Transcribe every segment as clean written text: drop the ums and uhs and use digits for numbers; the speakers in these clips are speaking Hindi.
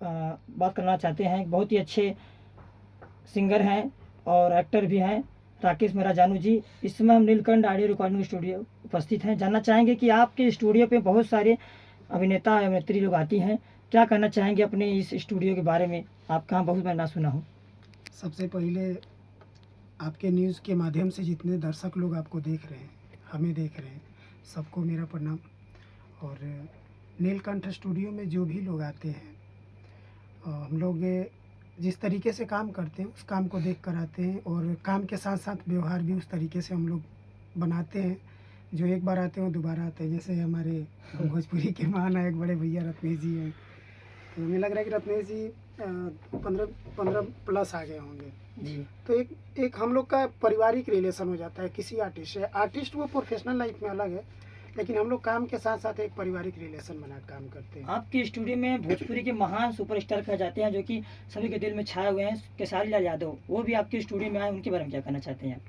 बात करना चाहते हैं। बहुत ही अच्छे सिंगर हैं और एक्टर भी हैं, राकेश मेरा जानू जी। इस समय हम नीलकंठ ऑडियो रिकॉर्डिंग स्टूडियो उपस्थित हैं। जानना चाहेंगे कि आपके स्टूडियो पे बहुत सारे अभिनेता अभिनेत्री लोग आती हैं, क्या कहना चाहेंगे अपने इस स्टूडियो के बारे में? आप कहाँ बहुत मैं ना सुना हूँ। सबसे पहले आपके न्यूज़ के माध्यम से जितने दर्शक लोग आपको देख रहे हैं, हमें देख रहे हैं, सबको मेरा प्रणाम। और नीलकंठ स्टूडियो में जो भी लोग आते हैं, हम लोग जिस तरीके से काम करते हैं उस काम को देख कर आते हैं, और काम के साथ साथ व्यवहार भी उस तरीके से हम लोग बनाते हैं। जो एक बार आते हैं वो दोबारा आते हैं। जैसे हमारे भोजपुरी के महानायक बड़े भैया रत्नेश जी हैं, तो हमें लग रहा है कि रत्नेश जी 15 प्लस आ गए होंगे जी। तो एक हम लोग का पारिवारिक रिलेशन हो जाता है। किसी आर्टिस्ट से, आर्टिस्ट वो प्रोफेशनल लाइफ में अलग है, लेकिन हम लोग काम के साथ साथ एक पारिवारिक रिलेशन बना काम करते हैं। आपके स्टूडियो में भोजपुरी के महान सुपरस्टार कहे जाते हैं, जो कि सभी के दिल में छाए हुए हैं, खेसारी लाल यादव, वो भी आपके स्टूडियो में आए, उनके बारे में क्या कहना चाहते हैं?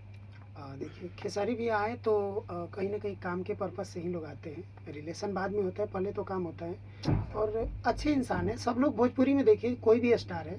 देखिए, खेसारी भी आए तो कहीं ना कहीं काम के पर्पज़ से ही लोग आते हैं। रिलेशन बाद में होता है, पहले तो काम होता है। और अच्छे इंसान है सब लोग। भोजपुरी में देखिए, कोई भी स्टार है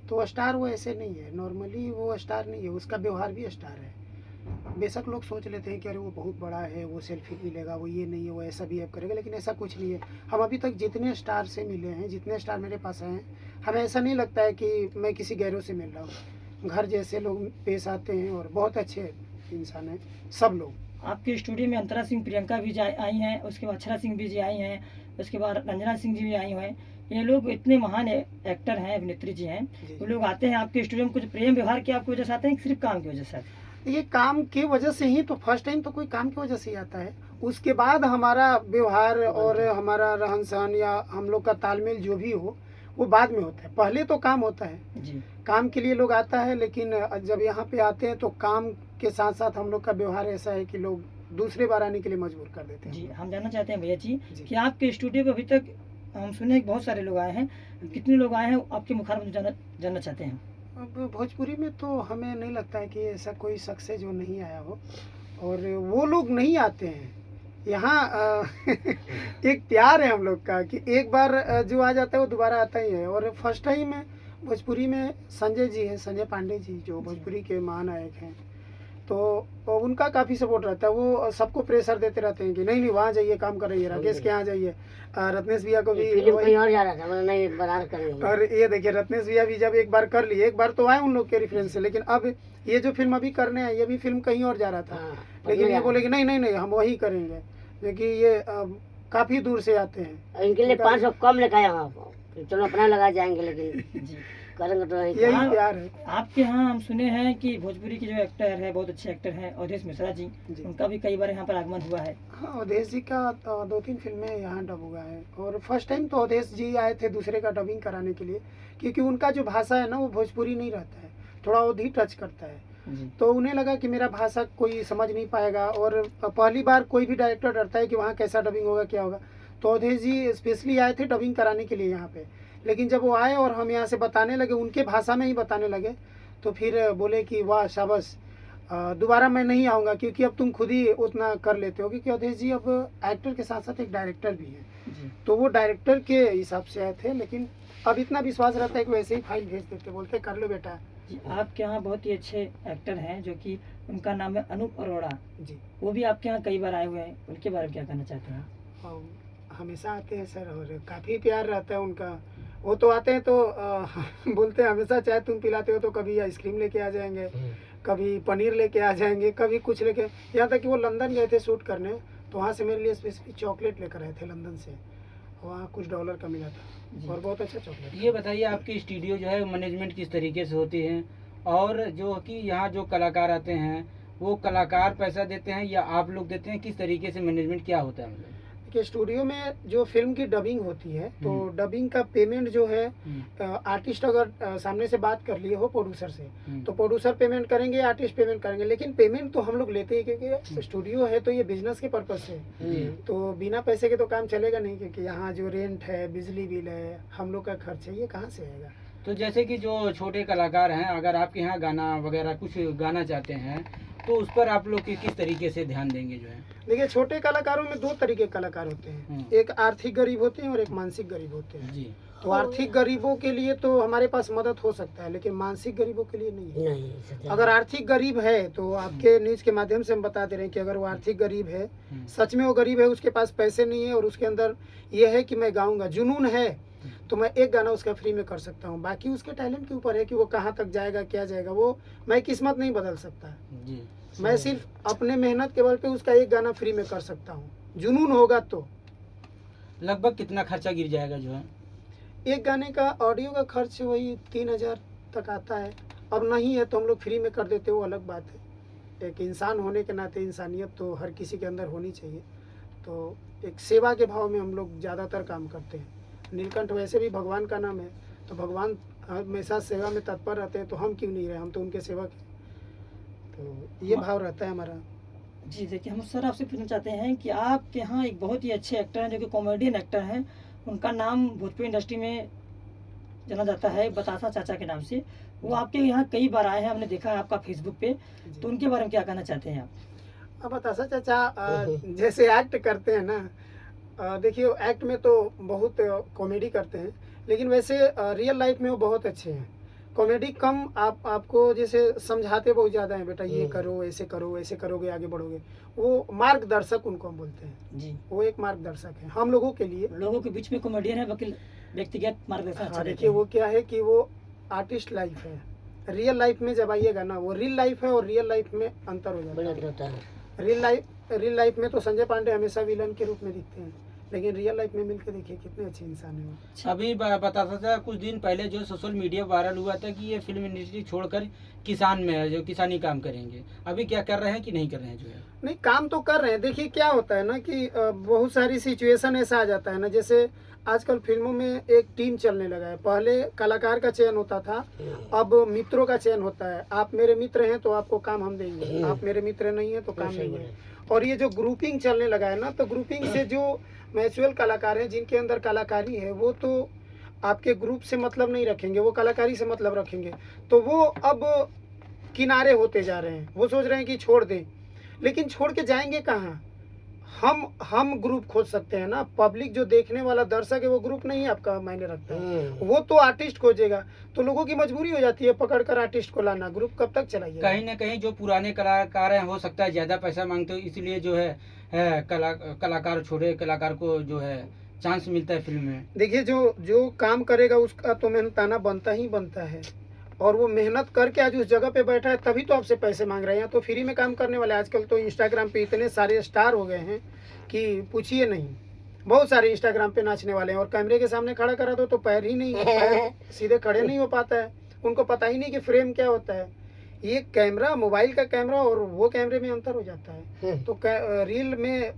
तो स्टार वो ऐसे नहीं है, नॉर्मली वो स्टार नहीं है, उसका व्यवहार भी स्टार है। बेशक लोग सोच लेते हैं कि अरे वो बहुत बड़ा है, वो सेल्फी नहीं लेगा, वो ये नहीं है, वो ऐसा बिहेव करेगा, लेकिन ऐसा कुछ नहीं है। हम अभी तक जितने स्टार से मिले हैं, जितने स्टार मेरे पास आए हैं, हमें ऐसा नहीं लगता है कि मैं किसी गैरों से मिल रहा हूँ। घर जैसे लोग पेश आते हैं और बहुत अच्छे इंसान हैं सब लोग। आपके स्टूडियो में अंतरा सिंह प्रियंका भी आई हैं, उसके बाद अक्षरा सिंह भी जी आई हैं, उसके बाद रंजना सिंह जी भी आई हुए हैं। ये लोग इतने महान एक्टर हैं, अभिनेत्री जी हैं। वो लोग आते हैं आपके स्टूडियो में, कुछ प्रेम व्यवहार की आपकी वजह से आते हैं कि सिर्फ काम की वजह से आते हैं? ये काम की वजह से ही तो, फर्स्ट टाइम तो कोई काम की वजह से ही आता है। उसके बाद हमारा व्यवहार और हमारा रहन सहन या हम लोग का तालमेल जो भी हो वो बाद में होता है। पहले तो काम होता है जी। काम के लिए लोग आता है, लेकिन जब यहाँ पे आते हैं तो काम के साथ साथ हम लोग का व्यवहार ऐसा है कि लोग दूसरे बार आने के लिए मजबूर कर देते हैं। जी, हम जानना चाहते हैं भैया जी कि आपके स्टूडियो पे अभी तक हम सुने हैं कि बहुत सारे लोग आए हैं, कितने लोग आए हैं आपके मुखार में जानना चाहते हैं? अब भोजपुरी में तो हमें नहीं लगता है कि ऐसा कोई शख्स है जो नहीं आया हो, और वो लोग नहीं आते हैं यहाँ। एक प्यार है हम लोग का कि एक बार जो आ जाता है वो दोबारा आता ही है। और फर्स्ट टाइम में भोजपुरी में संजय जी हैं, संजय पांडे जी, जो भोजपुरी के महानायक हैं, तो उनका काफ़ी सपोर्ट रहता है। वो सबको प्रेशर देते रहते हैं कि नहीं नहीं वहाँ जाइए, काम कर रही है, राकेश के यहाँ जाइए। रत्नेश भैया को भी कहीं और जा रहा था, मतलब नहीं बरार कर रही। और ये देखिए, रत्नेश भैया भी जब एक बार कर लिए, एक बार तो आए उन लोग के रेफरेंस से, लेकिन अब ये जो फिल्म अभी करने हैं, ये भी फिल्म कहीं और जा रहा था। लेकिन ये बोले कि नहीं नहीं नहीं, हम वही करेंगे, क्योंकि ये काफ़ी दूर से आते हैं। इनके लिए 500 कम लेकर आया हूँ, चलो अपना लगा जाएंगे, लेकिन करेंगे तो नहीं। यही प्यार है। आपके यहाँ हम सुने हैं कि भोजपुरी के जो एक्टर है, बहुत अच्छे एक्टर हैं, अवधेश मिश्रा जी, उनका भी कई बार यहाँ पर आगमन हुआ है। हाँ, अवधेश जी का 2-3 फिल्में यहाँ डब हुआ है। और फर्स्ट टाइम तो अवधेश जी आए थे दूसरे का डबिंग कराने के लिए, क्योंकि उनका जो भाषा है ना वो भोजपुरी नहीं रहता है, थोड़ा अवधी टच करता है। तो उन्हें लगा कि मेरा भाषा कोई समझ नहीं पाएगा, और पहली बार कोई भी डायरेक्टर डरता है कि वहाँ कैसा डबिंग होगा, क्या होगा। तो अवधेश जी स्पेशली आए थे डबिंग कराने के लिए यहाँ पे। लेकिन जब वो आए और हम यहाँ से बताने लगे, उनके भाषा में ही बताने लगे, तो फिर बोले कि वाह शाबाश, दोबारा मैं नहीं आऊँगा, क्योंकि अब तुम खुद ही उतना कर लेते हो। क्योंकि अवधेश जी अब एक्टर के साथ साथ एक डायरेक्टर भी हैं, तो वो डायरेक्टर के हिसाब से आए थे। लेकिन अब इतना विश्वास रहता है कि वैसे ही फाइल भेज देते, बोलते कर लो बेटा। जी, आपके यहाँ बहुत ही अच्छे एक्टर हैं, जो कि उनका नाम है अनूप अरोड़ा जी, वो भी आपके यहाँ कई बार आए हुए हैं, उनके बारे में क्या कहना चाहते हैं? हमेशा आते हैं सर, और काफ़ी प्यार रहता है उनका। वो तो आते हैं तो बोलते हैं हमेशा, चाहे तुम पिलाते हो तो कभी आइसक्रीम लेके आ जाएंगे, कभी पनीर लेके आ जाएंगे, कभी कुछ लेके। यहाँ तक कि वो लंदन गए थे शूट करने, तो वहाँ से मेरे लिए स्पेसिफिक चॉकलेट लेकर आए थे लंदन से, वहाँ कुछ डॉलर का मिला था, और बहुत अच्छा चॉकलेट। ये बताइए, आपकी स्टूडियो जो है मैनेजमेंट किस तरीके से होती है, और जो कि यहाँ जो कलाकार आते हैं वो कलाकार पैसा देते हैं या आप लोग देते हैं, किस तरीके से मैनेजमेंट क्या होता है? कि स्टूडियो में जो फिल्म की डबिंग होती है, तो डबिंग का पेमेंट जो है, आर्टिस्ट अगर सामने से बात कर लिए हो प्रोड्यूसर से, तो प्रोड्यूसर पेमेंट करेंगे, आर्टिस्ट पेमेंट करेंगे, लेकिन पेमेंट तो हम लोग लेते हैं, क्योंकि स्टूडियो है तो ये बिजनेस के पर्पज से, तो बिना पैसे के तो काम चलेगा नहीं। क्योंकि यहाँ जो रेंट है, बिजली बिल है, हम लोग का खर्च है, ये कहाँ से आएगा। तो जैसे कि जो छोटे कलाकार हैं, अगर आपके यहाँ गाना वगैरह कुछ गाना चाहते हैं तो उस पर आप लोग किस तरीके से ध्यान देंगे जो है? देखिए, छोटे कलाकारों में दो तरीके के कलाकार होते हैं, एक आर्थिक गरीब होते हैं और एक मानसिक गरीब होते हैं। जी। तो आर्थिक गरीबों के लिए तो हमारे पास मदद हो सकता है, लेकिन मानसिक गरीबों के लिए नहीं है। नहीं सच्चाई। अगर आर्थिक गरीब है तो आपके न्यूज के माध्यम से हम बता दे रहे हैं कि अगर वो आर्थिक गरीब है, सच में वो गरीब है, उसके पास पैसे नहीं है और उसके अंदर ये है कि मैं गाऊंगा, जुनून है, तो मैं एक गाना उसका फ्री में कर सकता हूँ। बाकी उसके टैलेंट के ऊपर है कि वो कहाँ तक जाएगा, क्या जाएगा, वो मैं किस्मत नहीं बदल सकता। जी। मैं सिर्फ अपने मेहनत के बल पे उसका एक गाना फ्री में कर सकता हूँ, जुनून होगा तो। लगभग कितना खर्चा गिर जाएगा जो है? एक गाने का ऑडियो का खर्च वही 3,000 तक आता है। अब नहीं है तो हम लोग फ्री में कर देते, वो अलग बात है। एक इंसान होने के नाते इंसानियत तो हर किसी के अंदर होनी चाहिए, तो एक सेवा के भाव में हम लोग ज़्यादातर काम करते हैं। नीलकंठ वैसे भी भगवान का नाम है, तो भगवान हमेशा सेवा में तत्पर रहते हैं, तो हम क्यों नहीं रहे, हम तो उनके सेवक हैं। तो ये भाव रहता है हमारा। जी देखिए, हम सर आपसे पूछना चाहते हैं कि आपके यहाँ एक बहुत ही अच्छे एक्टर हैं जो कि कॉमेडियन एक्टर हैं, उनका नाम भोजपुरी इंडस्ट्री में जाना जाता है बतासा चाचा के नाम से। वो आपके यहाँ कई बार आए हैं, हमने देखा है आपका फेसबुक पे, तो उनके बारे में क्या कहना चाहते हैं आप? अब बतासा चाचा जैसे एक्ट करते हैं ना, देखिए एक्ट में तो बहुत कॉमेडी करते हैं, लेकिन वैसे रियल लाइफ में वो बहुत अच्छे हैं। कॉमेडी कम, आपको जैसे समझाते बहुत ज़्यादा हैं, बेटा ये करो, ऐसे करो, ऐसे करोगे आगे बढ़ोगे। वो मार्गदर्शक उनको हम बोलते हैं जी, वो एक मार्गदर्शक है हम लोगों के लिए। लोगों के बीच में कॉमेडियन है, वकील व्यक्तिगत मार्गदर्शन अच्छा हाँ, देते देखिए हैं। वो क्या है कि वो आर्टिस्ट लाइफ है, रियल लाइफ में जब आइएगा ना, वो रियल लाइफ है और रियल लाइफ में अंतर हो जाता है। होता है। रियल लाइफ में तो संजय पांडे हमेशा विलन के रूप में दिखते हैं, लेकिन रियल लाइफ में मिलकर देखिए कितने अच्छे इंसान हैं वो। अभी बताता था कुछ दिन पहले जो सोशल मीडिया वायरल हुआ था कि ये फिल्म इंडस्ट्री छोड़कर किसान में है, जो किसानी काम करेंगे। अभी क्या कर रहे हैं कि नहीं कर रहे हैं जो है? नहीं, काम तो कर रहे हैं। देखिए क्या होता है ना कि बहुत सारी सिचुएशन ऐसा आ जाता है ना, जैसे आजकल फिल्मों में एक टीम चलने लगा है। पहले कलाकार का चयन होता था, अब मित्रों का चयन होता है। आप मेरे मित्र हैं तो आपको काम हम देंगे, आप मेरे मित्र नहीं है तो काम नहीं है। और ये जो ग्रुपिंग चलने लगा है ना, तो ग्रुपिंग से जो मैचुअल कलाकार हैं जिनके अंदर कलाकारी है, वो तो आपके ग्रुप से मतलब नहीं रखेंगे, वो कलाकारी से मतलब रखेंगे। तो वो अब किनारे होते जा रहे हैं, वो सोच रहे हैं कि छोड़ दें, लेकिन छोड़ के जाएंगे कहाँ? हम ग्रुप खोज सकते हैं ना। पब्लिक जो देखने वाला दर्शक है वो ग्रुप नहीं आपका मायने रखता है, वो तो आर्टिस्ट खोजेगा। तो लोगों की मजबूरी हो जाती है पकड़कर आर्टिस्ट को लाना, ग्रुप कब तक चलाइए? कहीं ना कहीं जो पुराने कलाकार हैं हो सकता है ज्यादा पैसा मांगते हो, इसलिए जो है कलाकार छोड़े, कलाकार को जो है चांस मिलता है फिल्म में। देखिए जो काम करेगा उसका तो मेहनताना बनता ही बनता है, और वो मेहनत करके आज उस जगह पे बैठा है, तभी तो आपसे पैसे मांग रहे हैं। तो फ्री में काम करने वाले आजकल तो इंस्टाग्राम पे इतने सारे स्टार हो गए हैं कि पूछिए नहीं। बहुत सारे इंस्टाग्राम पे नाचने वाले हैं, और कैमरे के सामने खड़ा करा दो तो पैर ही नहीं, पैर सीधे खड़े नहीं हो पाता है। उनको पता ही नहीं कि फ्रेम क्या होता है। ये कैमरा, मोबाइल का कैमरा और वो कैमरे में अंतर हो जाता है। तो रील में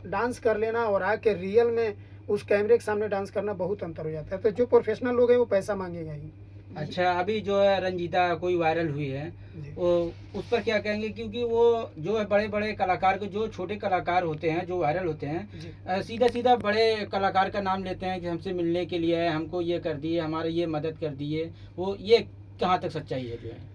डांस कर लेना और आके रियल में उस कैमरे के सामने डांस करना बहुत अंतर हो जाता है। तो जो प्रोफेशनल लोग हैं वो पैसा मांगेगा ही। अच्छा, अभी जो है रंजीता कोई वायरल हुई है, वो उस पर क्या कहेंगे? क्योंकि वो जो है बड़े बड़े कलाकार के, जो छोटे कलाकार होते हैं जो वायरल होते हैं, सीधा सीधा बड़े कलाकार का नाम लेते हैं कि हमसे मिलने के लिए है, हमको ये कर दिए, हमारे ये मदद कर दिए। वो ये कहाँ तक सच्चाई है जो है?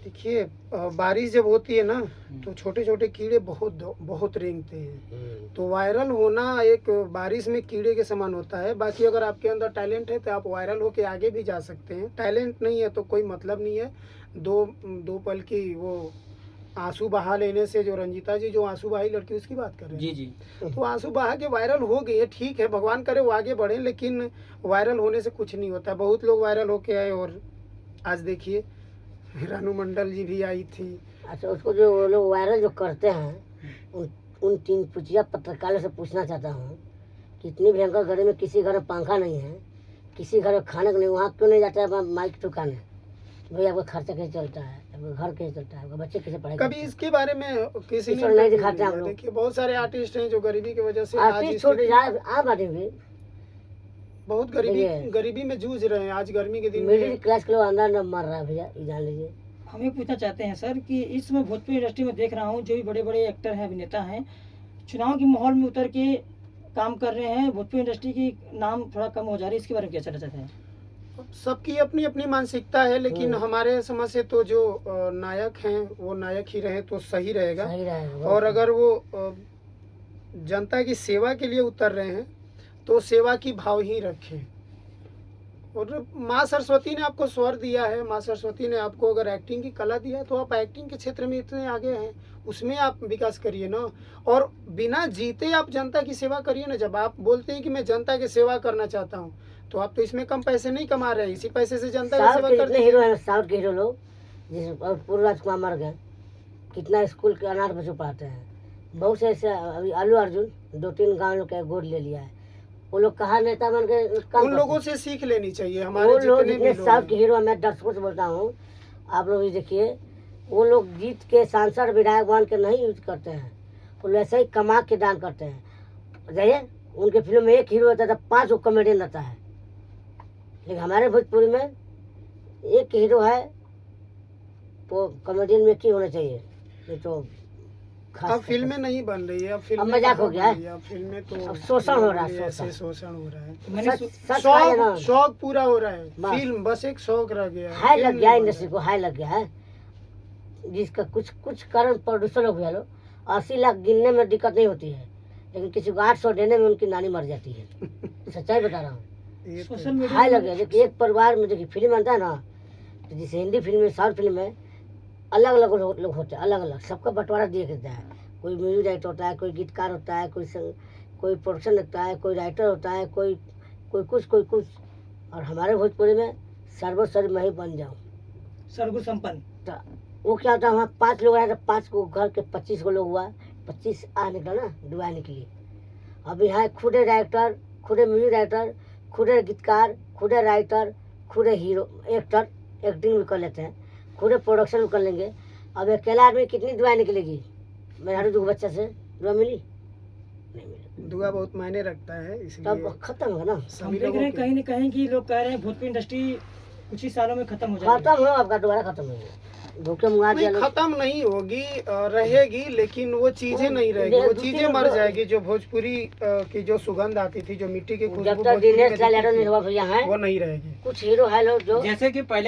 देखिए बारिश जब होती है ना, तो छोटे छोटे कीड़े बहुत रेंगते हैं। तो वायरल होना एक बारिश में कीड़े के समान होता है। बाकी अगर आपके अंदर टैलेंट है तो आप वायरल होके आगे भी जा सकते हैं। टैलेंट नहीं है तो कोई मतलब नहीं है। दो पल की वो आंसू बहा लेने से, जो रंजीता जी जो आंसू बहाई लड़की उसकी बात कर रहे हैं जी। तो आंसू बहा के वायरल हो गई, ठीक है, भगवान करे वो आगे बढ़े, लेकिन वायरल होने से कुछ नहीं होता। बहुत लोग वायरल होके आए, और आज देखिए रानू मंडल जी भी आई थी। अच्छा, उसको जो वो लोग वायरल जो करते हैं, उन 3 पुचिया पत्रकारों से पूछना चाहता हूँ कि इतनी भयंकर गर्मी में किसी घर में पंखा नहीं है, किसी घर में खाने को नहीं, वहाँ क्यों नहीं जाता है माइक ठुकाने? भाई आपका खर्चा कैसे चलता है, आपका घर कैसे चलता है, आपका बच्चे कैसे पढ़ाई? कभी इसके बारे में किसी ने नहीं दिखाते हम लोग। देखिए बहुत सारे आर्टिस्ट हैं जो गरीबी की वजह से आर्टिस्ट छोड़ जाए, आप बातें भी बहुत गरीबी में जूझ रहे हैं। आज गर्मी के दिन मिडिल क्लास के लोग अंदर न मर रहा है भैया, ये जान लीजिए। हम ये पूछना चाहते हैं सर कि इस समय भोजपुरी इंडस्ट्री में देख रहा हूँ जो भी बड़े बड़े एक्टर हैं, अभिनेता हैं, चुनाव के माहौल में उतर के काम कर रहे हैं, भोजपुरी इंडस्ट्री की नाम थोड़ा कम हो जा रही है, इसके बारे में क्या कहना चाहते हैं? सबकी अपनी अपनी मानसिकता है, लेकिन हमारे समझ से तो जो नायक हैं वो नायक ही रहे तो सही रहेगा। सही रहेगा। और अगर वो जनता की सेवा के लिए उतर रहे हैं तो सेवा की भाव ही रखें। और माँ सरस्वती ने आपको स्वर दिया है, माँ सरस्वती ने आपको अगर एक्टिंग की कला दिया है तो आप एक्टिंग के क्षेत्र में इतने आगे हैं, उसमें आप विकास करिए ना। और बिना जीते आप जनता की सेवा करिए ना। जब आप बोलते हैं कि मैं जनता की सेवा करना चाहता हूँ, तो आप तो इसमें कम पैसे नहीं कमा रहे हैं, इसी पैसे से जनता की साउथ सेवा के करते जितने हीरो हैं, साउथ के हीरो लोग जिस पूर्व राजकुमार मर गए, कितना स्कूल के अनाथ बच्चों पढ़ाते हैं। बहुत से ऐसे, अभी आलू अर्जुन 2-3 गाँव लोग का गोद ले लिया है। वो लोग कहा नेता बन के काम उन लोगों करते हैं। से सीख लेनी चाहिए। वो हमारे लोग जितने जितने भी लोग साउथ के हैं। हीरो हैं, मैं दर्शकों से बोलता हूँ, आप लोग ये देखिए, वो लोग जीत के सांसद विधायक बन के नहीं यूज करते हैं, वो लोग ऐसे ही कमा के दान करते हैं। जाइए, उनके फिल्म में एक हीरो रहता था, 5 वो कॉमेडियन रहता है। लेकिन हमारे भोजपुरी में एक हीरो है तो कॉमेडियन में की होना चाहिए, नहीं तो अब फिल्में नहीं बन रही है, अब फिल्में मजाक हो कहाँ गया है। बन रही है, अब फिल्में तो अब शोषण हो रहा है, ऐसे शोषण। शोषण हो रहा है। मैंने सच कहा है ना, शौक पूरा हो रहा है, बस। फिल्म बस एक शौक रह गया है, हाई फिल्म लग गया है नहीं बन इंडस्ट्री को, हाई लग गया है, जिसका कुछ कारण प्रोड्यूसर लोग हुआ लो 80 लाख गिनने में दिक्कत नहीं होती है, लेकिन किसी को 800 देने में उनकी नानी मर जाती है। सच्चाई बता रहा हूँ, रहा। ये तो सोशल मीडिया हाई में- लग गया। देखिए, एक परिवार में देखिए फिल्म बनता है ना, तो जैसे हिंदी फिल्म में, साउथ फिल्म में अलग अलग लोग होते हैं, अलग अलग सबका बंटवारा दिया देता है। कोई म्यूजिक डायरेक्टर होता है, कोई गीतकार होता है, कोई प्रोडक्शन लगता है, कोई राइटर होता है, कोई कुछ। और हमारे भोजपुरी में सर्वोसर्व मैं ही बन जाऊँ। सर्वगुण संपन्न। तो वो क्या होता है, वहाँ 5 लोग आए तो 5 को घर के 25 को लोग हुआ, 25 आ निकला ना डुबाने के लिए। अब यहाँ खुदे डायरेक्टर, खुदे म्यूजिक डायरेक्टर, खुदे गीतकार, खुदे राइटर, खुदे हीरो, एक्टर, एक्टिंग भी कर लेते हैं, खुदे प्रोडक्शन भी कर लेंगे। अब अकेला आदमी कितनी दुआ निकलेगी? मेरे हर 2 बच्चा से दुआ मिली? नहीं मिली। दुआ बहुत मायने रखता है, तब इसलिए खत्म होगा ना, हम सभी देख रहे लोगों हैं के कहीं न कहीं कि लोग कह रहे हैं भोजपुरी इंडस्ट्री कुछ ही सालों में खत्म हो जाएगी। खत्म हो, आपका दोबारा खत्म हो गया। भूखे मुआ दिया नहीं, लोग। खत्म नहीं होगी, रहेगी, लेकिन वो चीजें नहीं रहेगी, वो चीजें मर जाएगी। जो भोजपुरी की जो सुगंध आती थी, जो मिट्टी की खुशबू जब तक भोजपुरी में दिनेश लाल दिखती यादव थी, नहीं हुआ भैया है, वो नहीं रहेगी। कुछ हीरो है लोग जो जैसे कि पहले